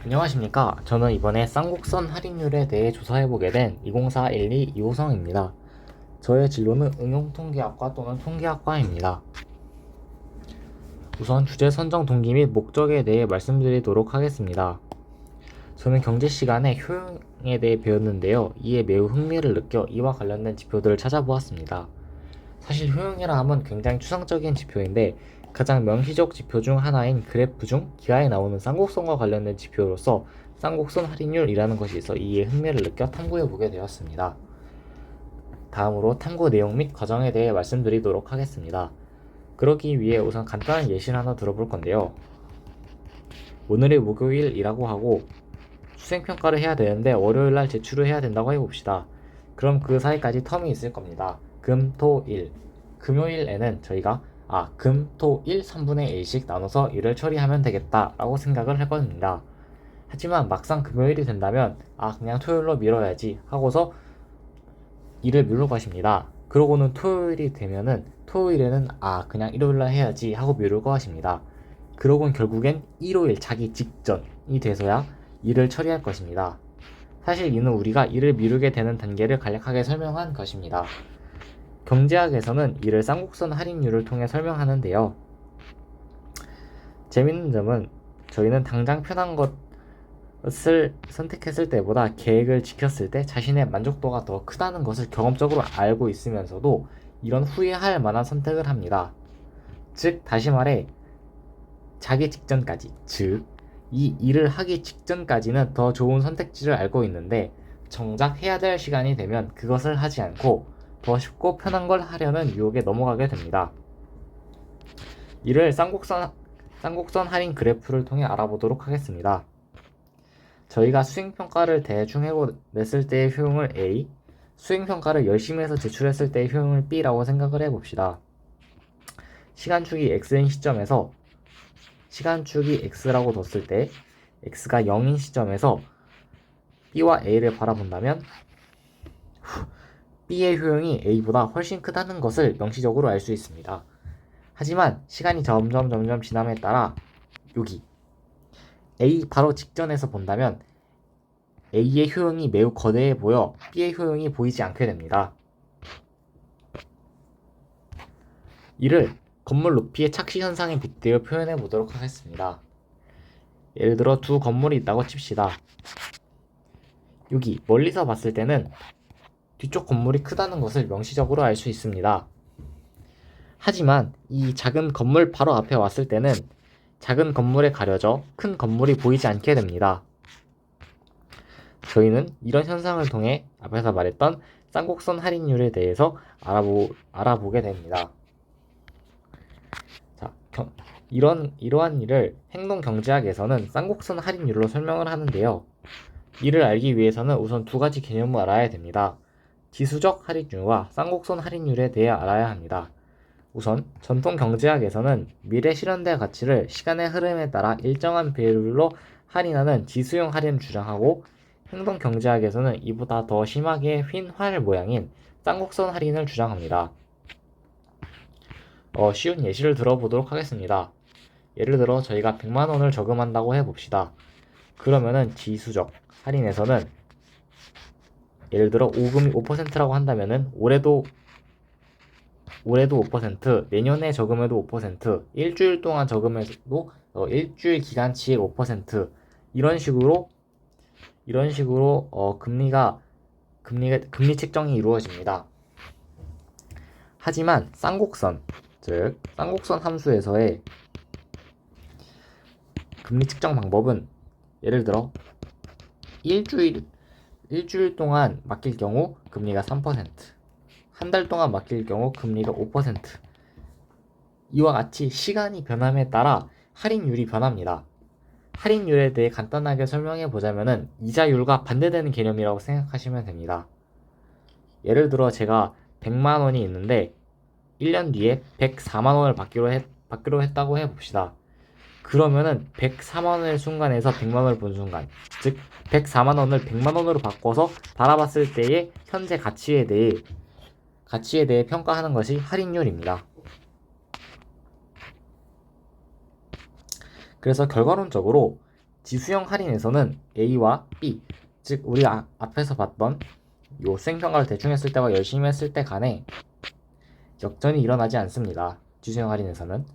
안녕하십니까. 저는 이번에 쌍곡선 할인율에 대해 조사해보게 된 2041이 2호성입니다. 저의 진로는 응용통계학과 또는 통계학과입니다. 우선 주제 선정 동기 및 목적에 대해 말씀드리도록 하겠습니다. 저는 경제 시간에 효용에 대해 배웠는데요. 이에 매우 흥미를 느껴 이와 관련된 지표들을 찾아보았습니다. 사실 효용이라 하면 굉장히 추상적인 지표인데 가장 명시적 지표 중 하나인 그래프 중 기하에 나오는 쌍곡선과 관련된 지표로서 쌍곡선 할인율이라는 것이 있어 이에 흥미를 느껴 탐구해보게 되었습니다. 다음으로 탐구 내용 및 과정에 대해 말씀드리도록 하겠습니다. 그러기 위해 우선 간단한 예시를 하나 들어볼 건데요. 오늘이 목요일이라고 하고 수행평가를 해야 되는데 월요일날 제출을 해야 된다고 해봅시다. 그럼 그 사이까지 텀이 있을 겁니다. 금, 토, 일. 금요일에는 저희가 금, 토, 일 3분의 1씩 나눠서 일을 처리하면 되겠다 라고 생각을 할 겁니다. 하지만 막상 금요일이 된다면 그냥 토요일로 미뤄야지 하고서 일을 미룰 것입니다. 그러고는 토요일이 되면은 토요일에는 그냥 일요일날 해야지 하고 미룰 것입니다. 그러고는 결국엔 일요일 자기 직전이 돼서야 일을 처리할 것입니다. 사실 이는 우리가 일을 미루게 되는 단계를 간략하게 설명한 것입니다. 경제학에서는 이를 쌍곡선 할인율을 통해 설명하는데요. 재밌는 점은 저희는 당장 편한 것을 선택했을 때보다 계획을 지켰을 때 자신의 만족도가 더 크다는 것을 경험적으로 알고 있으면서도 이런 후회할 만한 선택을 합니다. 즉 다시 말해 자기 직전까지, 즉 이 일을 하기 직전까지는 더 좋은 선택지를 알고 있는데 정작 해야 될 시간이 되면 그것을 하지 않고 더 쉽고 편한 걸 하려는 유혹에 넘어가게 됩니다. 이를 쌍곡선 할인 그래프를 통해 알아보도록 하겠습니다. 저희가 수행평가를 대충 해냈을 때의 효용을 A, 수행평가를 열심히 해서 제출했을 때의 효용을 B라고 생각을 해봅시다. 시간축이 X인 시점에서 시간축이 X라고 뒀을 때 X가 0인 시점에서 B와 A를 바라본다면 B의 효용이 A보다 훨씬 크다는 것을 명시적으로 알 수 있습니다. 하지만 시간이 점점 지남에 따라 여기 A 바로 직전에서 본다면 A의 효용이 매우 거대해 보여 B의 효용이 보이지 않게 됩니다. 이를 건물 높이의 착시 현상에 빗대어 표현해 보도록 하겠습니다. 예를 들어 두 건물이 있다고 칩시다. 여기 멀리서 봤을 때는 뒤쪽 건물이 크다는 것을 명시적으로 알 수 있습니다. 하지만 이 작은 건물 바로 앞에 왔을 때는 작은 건물에 가려져 큰 건물이 보이지 않게 됩니다. 저희는 이런 현상을 통해 앞에서 말했던 쌍곡선 할인율에 대해서 알아보게 됩니다. 자, 이러한 일을 행동경제학에서는 쌍곡선 할인율로 설명을 하는데요. 이를 알기 위해서는 우선 두 가지 개념을 알아야 됩니다. 지수적 할인율과 쌍곡선 할인율에 대해 알아야 합니다. 우선 전통 경제학에서는 미래 실현될 가치를 시간의 흐름에 따라 일정한 비율로 할인하는 지수형 할인을 주장하고 행동 경제학에서는 이보다 더 심하게 휜 활 모양인 쌍곡선 할인을 주장합니다. 쉬운 예시를 들어보도록 하겠습니다. 예를 들어 저희가 100만원을 저금한다고 해봅시다. 그러면은 지수적 할인에서는 예를 들어 오금이 5%라고 한다면은 올해도 5%, 내년에 저금해도 5%, 일주일 동안 저금해도 일주일 기간치에 5%, 이런 식으로 금리 책정이 이루어집니다. 하지만 쌍곡선, 즉 쌍곡선 함수에서의 금리 측정 방법은 예를 들어 일주일 동안 맡길 경우 금리가 3%, 한 달 동안 맡길 경우 금리가 5%. 이와 같이 시간이 변함에 따라 할인율이 변합니다. 할인율에 대해 간단하게 설명해 보자면은 이자율과 반대되는 개념이라고 생각하시면 됩니다. 예를 들어 제가 100만원이 있는데 1년 뒤에 104만원을 받기로 했다고 해봅시다. 그러면은 104만원의 순간에서 100만원을 본 순간, 즉 104만원을 100만원으로 바꿔서 바라봤을 때의 현재 가치에 대해 평가하는 것이 할인율입니다. 그래서 결과론적으로 지수형 할인에서는 A와 B, 즉 우리가 앞에서 봤던 요 수행평가를 대충 했을 때와 열심히 했을 때 간에 역전이 일어나지 않습니다. 지수형 할인에서는.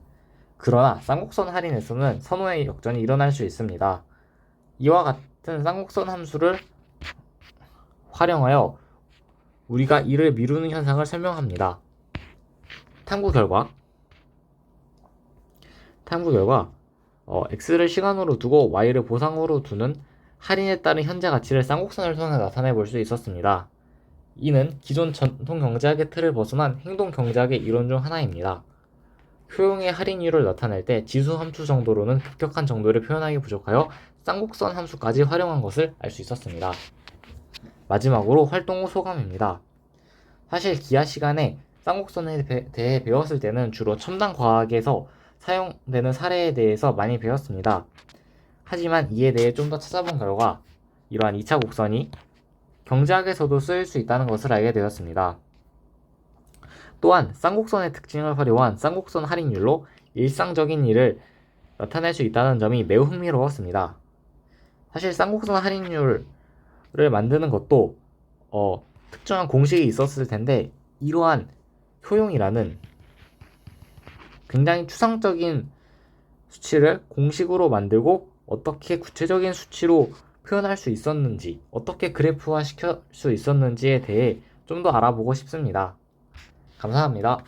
그러나 쌍곡선 할인에서는 선호의 역전이 일어날 수 있습니다. 이와 같은 쌍곡선 함수를 활용하여 우리가 이를 미루는 현상을 설명합니다. 탐구 결과 x를 시간으로 두고 y를 보상으로 두는 할인에 따른 현재 가치를 쌍곡선을 통해 나타내 볼 수 있었습니다. 이는 기존 전통 경제학의 틀을 벗어난 행동 경제학의 이론 중 하나입니다. 효용의 할인율을 나타낼 때 지수 함수 정도로는 급격한 정도를 표현하기 부족하여 쌍곡선 함수까지 활용한 것을 알 수 있었습니다. 마지막으로 활동 후 소감입니다. 사실 기하 시간에 쌍곡선에 대해 배웠을 때는 주로 첨단 과학에서 사용되는 사례에 대해서 많이 배웠습니다. 하지만 이에 대해 좀 더 찾아본 결과 이러한 2차 곡선이 경제학에서도 쓰일 수 있다는 것을 알게 되었습니다. 또한 쌍곡선의 특징을 활용한 쌍곡선 할인율로 일상적인 일을 나타낼 수 있다는 점이 매우 흥미로웠습니다. 사실 쌍곡선 할인율을 만드는 것도 특정한 공식이 있었을 텐데 이러한 효용이라는 굉장히 추상적인 수치를 공식으로 만들고 어떻게 구체적인 수치로 표현할 수 있었는지, 어떻게 그래프화 시킬 수 있었는지에 대해 좀 더 알아보고 싶습니다. 감사합니다.